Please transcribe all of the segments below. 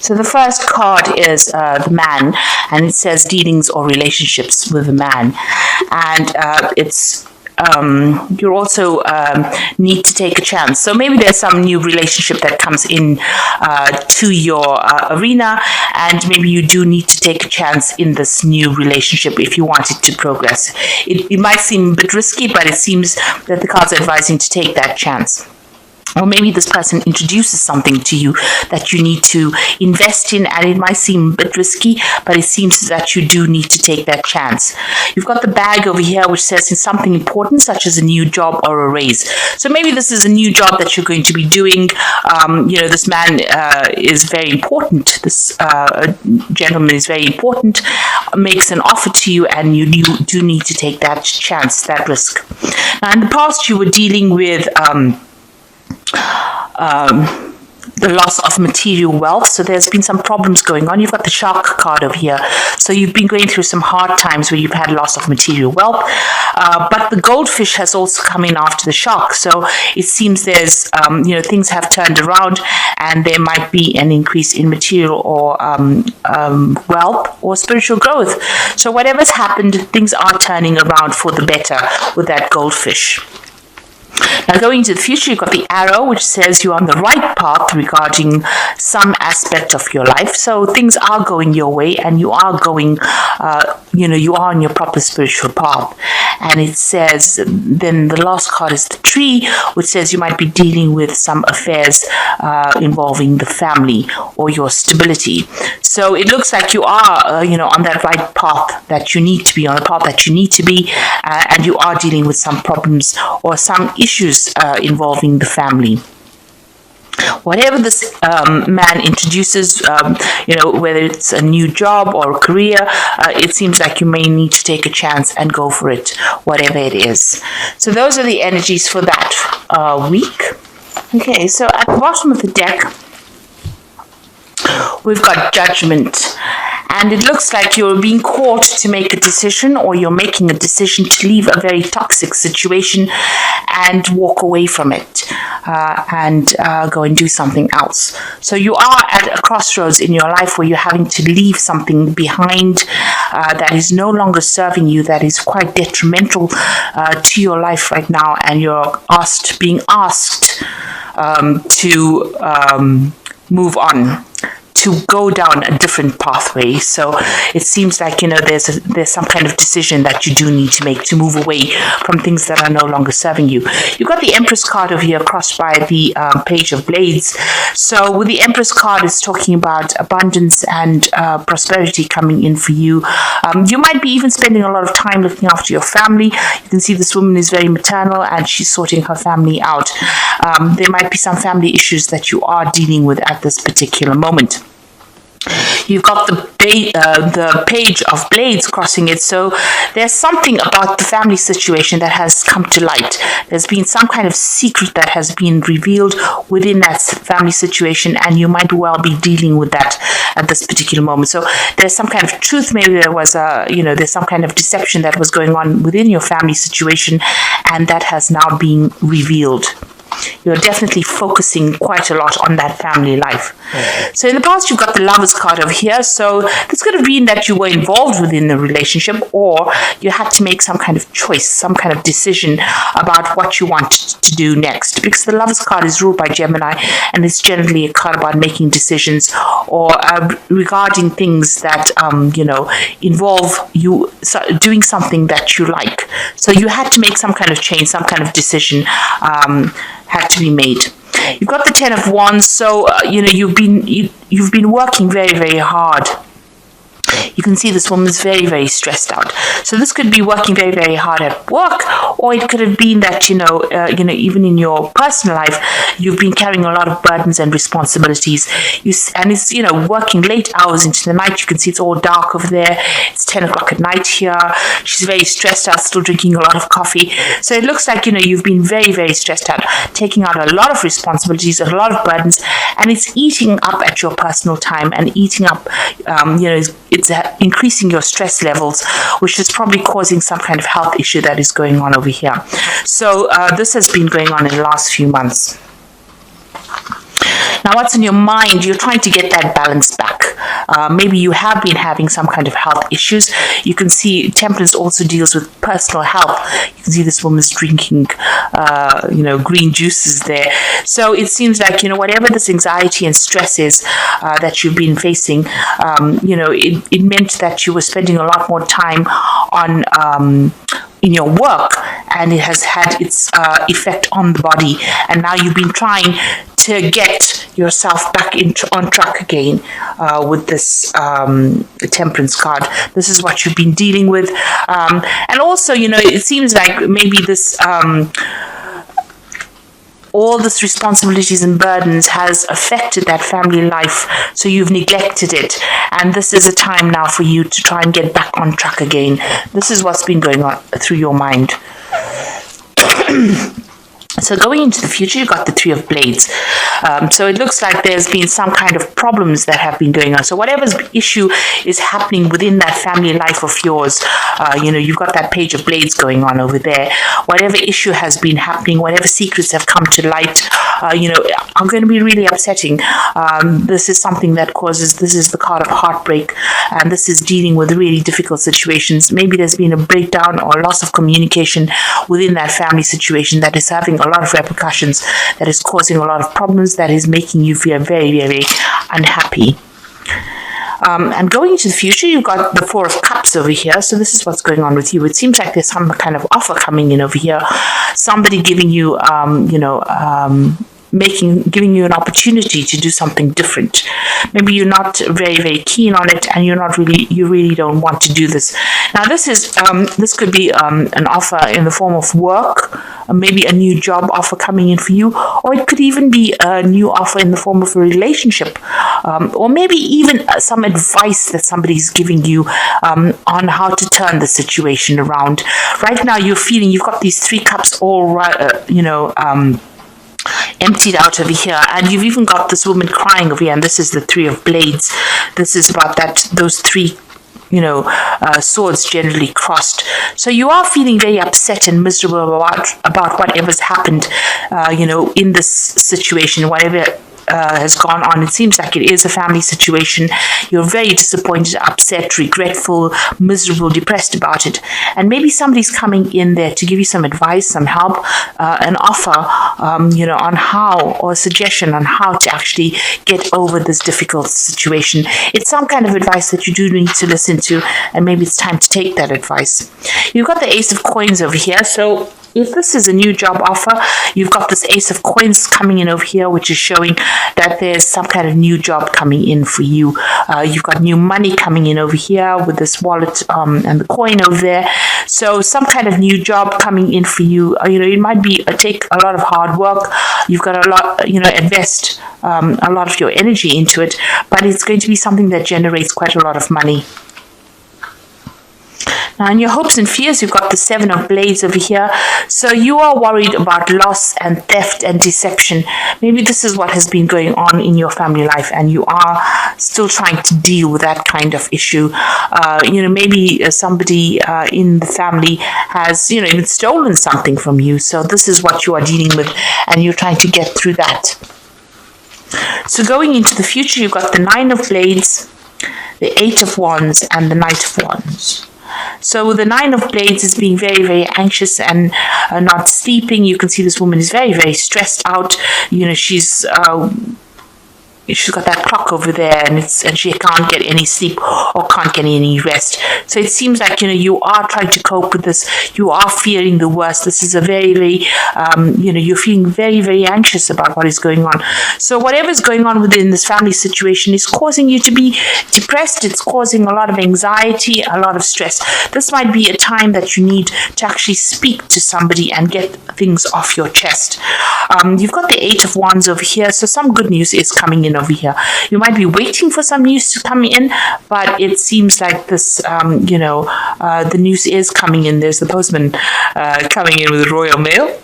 So the first card is the man, and it says dealings or relationships with a man, and it's you also need to take a chance. So maybe there's some new relationship that comes in to your arena, and maybe you do need to take a chance in this new relationship if you want it to progress. It might seem a bit risky, but it seems that the cards are advising to take that chance. Or maybe this person introduces something to you that you need to invest in, and it might seem a bit risky, but it seems that you do need to take that chance. You've got the bag over here, which says it's something important, such as a new job or a raise. So maybe this is a new job that you're going to be doing. This man is very important. This gentleman is very important, makes an offer to you, and you do need to take that chance, that risk. Now, in the past, you were dealing with the loss of material wealth, so there's been some problems going on. You've got the shark card over here, so you've been going through some hard times where you've had loss of material wealth, but the goldfish has also come in after the shark, so it seems there's things have turned around, and there might be an increase in material or wealth or spiritual growth. So whatever's happened, things are turning around for the better with that goldfish. Now, going into the future, you've got the arrow, which says you're on the right path regarding some aspect of your life. So things are going your way, and you are going, you are on your proper spiritual path. And it says, then the last card is the tree, which says you might be dealing with some affairs involving the family or your stability. So it looks like you are, on that right path that you need to be, on the path that you need to be, and you are dealing with some problems or some issues involving the family. Whatever this man introduces, whether it's a new job or a career, it seems like you may need to take a chance and go for it, whatever it is. So those are the energies for that week. Okay, so at the bottom of the deck, we've got Judgment. And it looks like you're being called to make a decision, or you're making a decision to leave a very toxic situation and walk away from it and go and do something else. So you are at a crossroads in your life where you're having to leave something behind that is no longer serving you, that is quite detrimental to your life right now, and you're being asked to move on, to go down a different pathway. So it seems like, there's some kind of decision that you do need to make to move away from things that are no longer serving you. You've got the Empress card over here crossed by the Page of Blades. So with the Empress card, it's talking about abundance and prosperity coming in for you. You might be even spending a lot of time looking after your family. You can see this woman is very maternal, and she's sorting her family out. There might be some family issues that you are dealing with at this particular moment. You've got the Page of Blades crossing it, so there's something about the family situation that has come to light. There's been some kind of secret that has been revealed within that family situation, and you might well be dealing with that at this particular moment. So there's some kind of truth. Maybe there was there's some kind of deception that was going on within your family situation, and that has now been revealed. You're definitely focusing quite a lot on that family life. So in the past, you've got the Lovers card over here. So this could have been that you were involved within the relationship, or you had to make some kind of choice, some kind of decision about what you want to do next. Because the Lovers card is ruled by Gemini, and it's generally a card about making decisions or regarding things that involve you doing something that you like. So you had to make some kind of change, some kind of decision had to be made. You've got the Ten of Wands, so you've been working very, very hard. You can see this woman is very, very stressed out. So this could be working very, very hard at work, or it could have been that, even in your personal life, you've been carrying a lot of burdens and responsibilities. And it's, working late hours into the night. You can see it's all dark over there. It's 10 o'clock at night here. She's very stressed out, still drinking a lot of coffee. So it looks like, you've been very, very stressed out, taking out a lot of responsibilities, a lot of burdens, and it's eating up at your personal time and eating up, it's increasing your stress levels, which is probably causing some kind of health issue that is going on over here. So this has been going on in the last few months. Now, what's in your mind? You're trying to get that balance back. Maybe you have been having some kind of health issues. You can see Temperance also deals with personal health. You can see this woman's drinking, green juices there. So it seems like, whatever this anxiety and stress is that you've been facing, it meant that you were spending a lot more time on in your work, and it has had its effect on the body. And now you've been trying to get yourself back on track again with this Temperance card. This is what you've been dealing with. And also, it seems like maybe this all this responsibilities and burdens has affected that family life, so you've neglected it, and this is a time now for you to try and get back on track again. This is what's been going on through your mind. So going into the future, you've got the Three of Blades. So it looks like there's been some kind of problems that have been going on. So whatever issue is happening within that family life of yours, you've got that Page of Blades going on over there. Whatever issue has been happening, whatever secrets have come to light, are going to be really upsetting. This is something that this is the card of heartbreak, and this is dealing with really difficult situations. Maybe there's been a breakdown or loss of communication within that family situation that is having a lot of repercussions, that is causing a lot of problems, that is making you feel very, very unhappy. And going into the future, you've got the Four of Cups over here. So this is what's going on with you. It seems like there's some kind of offer coming in over here. Somebody giving you, giving you an opportunity to do something different. Maybe you're not very, very keen on it, and you really don't want to do this. Now, this could be an offer in the form of work, maybe a new job offer coming in for you, or it could even be a new offer in the form of a relationship, or maybe even some advice that somebody's giving you on how to turn the situation around. Right now, you're feeling you've got these three cups all emptied out over here, and you've even got this woman crying over here, and this is the Three of Blades. This is about those three swords generally crossed. So you are feeling very upset and miserable about whatever's happened in this situation, whatever has gone on. It seems like it is a family situation. You're very disappointed, upset, regretful, miserable, depressed about it. And maybe somebody's coming in there to give you some advice, some help, an offer, on how, or a suggestion on how to actually get over this difficult situation. It's some kind of advice that you do need to listen to, and maybe it's time to take that advice. You've got the Ace of Coins over here. So if this is a new job offer, you've got this Ace of Coins coming in over here, which is showing that there's some kind of new job coming in for you. You've got new money coming in over here with this wallet and the coin over there. So some kind of new job coming in for you. It might be take a lot of hard work. You've got a lot, invest a lot of your energy into it, but it's going to be something that generates quite a lot of money. Now, in your hopes and fears, you've got the Seven of Blades over here. So you are worried about loss and theft and deception. Maybe this is what has been going on in your family life, and you are still trying to deal with that kind of issue. Maybe somebody in the family has, even stolen something from you. So this is what you are dealing with, and you're trying to get through that. So going into the future, you've got the Nine of Blades, the Eight of Wands, and the Knight of Wands. So the Nine of Blades is being very, very anxious and not sleeping. You can see this woman is very, very stressed out. She's got that clock over there, and she can't get any sleep or can't get any rest. So it seems like you are trying to cope with this. You are fearing the worst. This is a very, very you're feeling very, very anxious about what is going on. So whatever is going on within this family situation is causing you to be depressed. It's causing a lot of anxiety, a lot of stress. This might be a time that you need to actually speak to somebody and get things off your chest. You've got the Eight of Wands over here, so some good news is coming in over here. You might be waiting for some news to come in, but it seems like this, the news is coming in. There's the postman coming in with royal mail.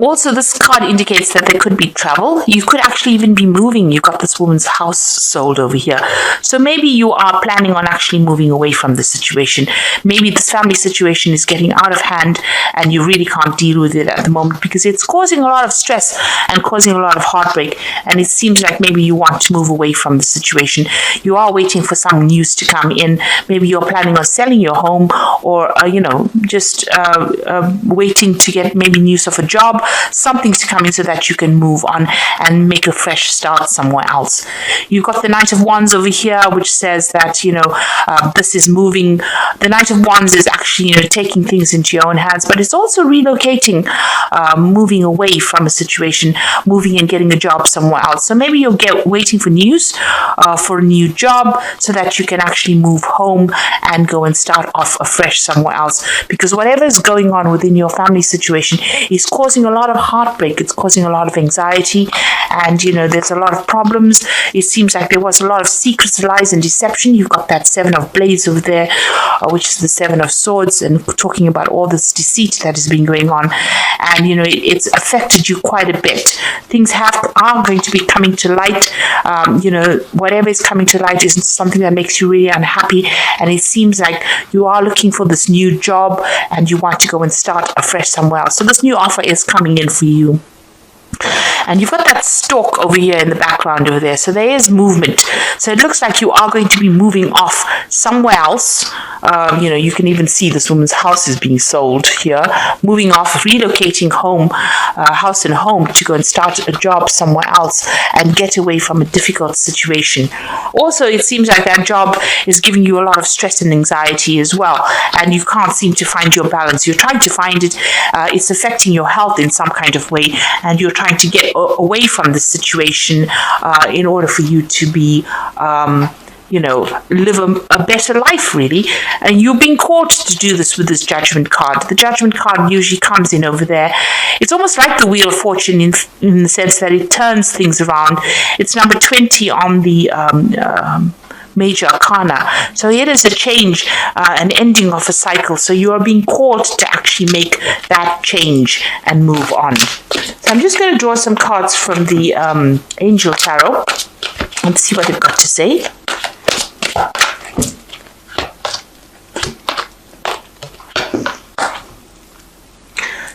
Also, this card indicates that there could be travel. You could actually even be moving. You've got this woman's house sold over here. So maybe you are planning on actually moving away from the situation. Maybe this family situation is getting out of hand and you really can't deal with it at the moment because it's causing a lot of stress and causing a lot of heartbreak. And it seems like maybe you want to move away from the situation. You are waiting for some news to come in. Maybe you're planning on selling your home or, just waiting to get maybe news of a job, something to come in so that you can move on and make a fresh start somewhere else. You've got the Knight of Wands over here, which says that, this is moving. The Knight of Wands is actually, taking things into your own hands, but it's also relocating, moving away from a situation, moving and getting a job somewhere else. So maybe you're waiting for news for a new job so that you can actually move home and go and start off afresh somewhere else, because whatever is going on within your family situation is causing a lot of heartbreak. It's causing a lot of anxiety, and there's a lot of problems. It seems like there was a lot of secrets, lies, and deception. You've got that Seven of Blades over there, which is the Seven of Swords, and talking about all this deceit that has been going on, and it's affected you quite a bit. Things are going to be coming to light. Whatever is coming to light is something that makes you really unhappy, and it seems like you are looking for this new job and you want to go and start afresh somewhere else. So this new offer is coming in for you. And you've got that stalk over here in the background over there. So there is movement. So it looks like you are going to be moving off somewhere else. You can even see this woman's house is being sold here. Moving off, relocating home, house and home to go and start a job somewhere else and get away from a difficult situation. Also, it seems like that job is giving you a lot of stress and anxiety as well. And you can't seem to find your balance. You're trying to find it. It's affecting your health in some kind of way. And you're trying to get away from the situation in order for you to be live a better life, really. And you're being called to do this with this Judgment card. The Judgment card usually comes in over there. It's almost like the Wheel of Fortune in the sense that it turns things around. It's number 20 on the Major Arcana. So it is a change, an ending of a cycle. So you are being called to actually make that change and move on. So I'm just going to draw some cards from the Angel Tarot and see what they've got to say.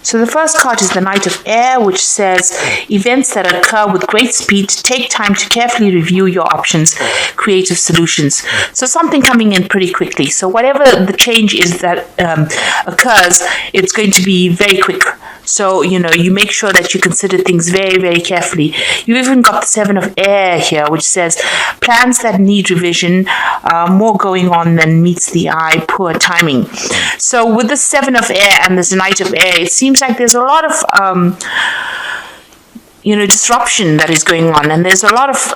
So the first card is the Knight of Air, which says, events that occur with great speed, take time to carefully review your options, creative solutions. So something coming in pretty quickly. So whatever the change is that occurs, it's going to be very quick. So, you make sure that you consider things very, very carefully. You've even got the Seven of Air here, which says, plans that need revision, more going on than meets the eye, poor timing. So with the Seven of Air and this Knight of Air, it seems like there's a lot of disruption that is going on, and there's a lot of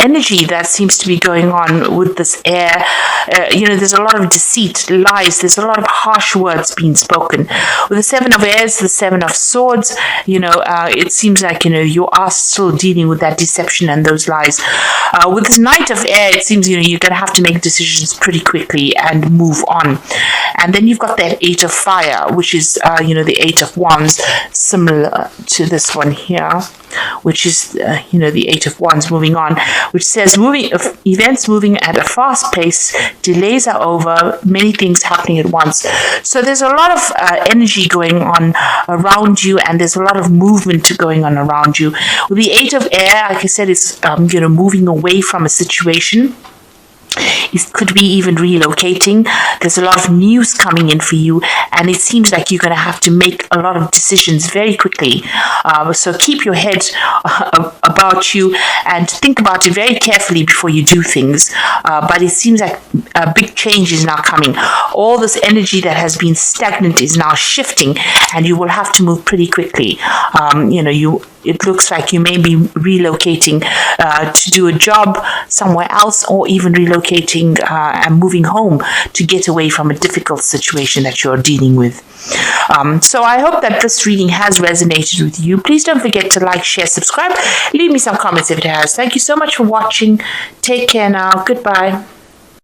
energy that seems to be going on with this air. There's a lot of deceit, lies. There's a lot of harsh words being spoken. With the Seven of Airs, the Seven of Swords, it seems like, you are still dealing with that deception and those lies. With this Knight of Air, it seems, you're going to have to make decisions pretty quickly and move on. And then you've got that Eight of Fire, which is, the Eight of Wands, similar to this one here, which is, the Eight of Wands moving on, which says events moving at a fast pace, delays are over, many things happening at once. So there's a lot of energy going on around you, and there's a lot of movement going on around you. With the Eight of Air, like I said, it's moving away from a situation. It could be even relocating. There's a lot of news coming in for you, and it seems like you're going to have to make a lot of decisions very quickly. So keep your head about you and think about it very carefully before you do things. But it seems like a big change is now coming. All this energy that has been stagnant is now shifting, and you will have to move pretty quickly. It looks like you may be relocating to do a job somewhere else, or even relocating and moving home to get away from a difficult situation that you're dealing with. So I hope that this reading has resonated with you. Please don't forget to like, share, subscribe. Leave me some comments if it has. Thank you so much for watching. Take care now. Goodbye.